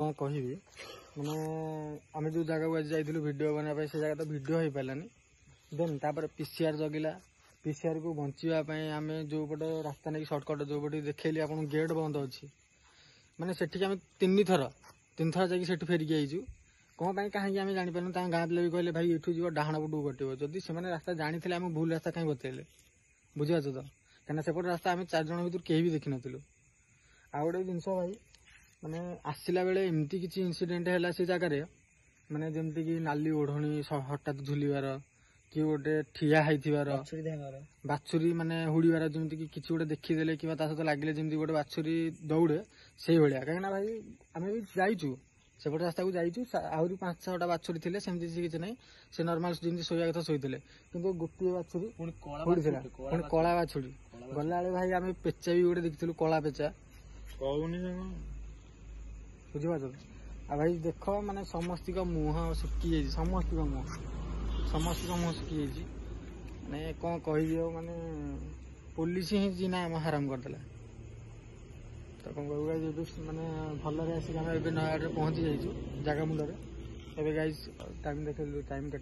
कौन कहबी माने आम जो जगह को आज जाइलु वीडियो बनाया से जगह तो वीडियो हो पारानी देन तापर पीसीआर जगिला पीसीआर को बचाई आम जो पटे रास्ता नहीं सर्टकट जो पटे देखली आप गेट बंद अच्छी माने से तीन थर जा फेरिकी आईचु कौन कहीं आम जापार गाँ पिला भी कहले भाई ये जीव डाण पटू कटो जदि से रास्ता जानी आम भूल रास्ता कहीं बतले बुझीपार तो कहीं सेपट रास्ता आम 4 जन भर कहीं भी देखी नु आ गए जिनस भाई माने आसला बेले एमती किसी इनसीडेंट है से जगार माने जमती कि नाली ओढ़णी हठात झुलिबार कि गोटे ठिया होइथिबार बाछुरी माने हुड़ीबार जमती कि किसी गोटे देखीदेले कि सहित लगे जमती गोटे बाछुरी दौड़े से भाया कहीं भाई आम भी जाइचु सेपट रास्ता को जाइचु आहरी 5-6टा बाछुरी थे सेमती किसी ना से नर्माल जमी शोया कथा शोते कि गोटे बाछुरी पुणी कला बाछुरी गला भाई आम पेचा भी गोटे देखी कला पेचा बुझीपार आ भाई देख माने समस्त मुह सुखी समस्त मुह सुखी माने कौन कह माने पुलिस ही जी ना हराम करदेला तो कौन कहूँ माने भलरे आसिक आम ए नयागढ़ पहुंची जाइए जगह मुंडे गाइज टाइम देख टाइम के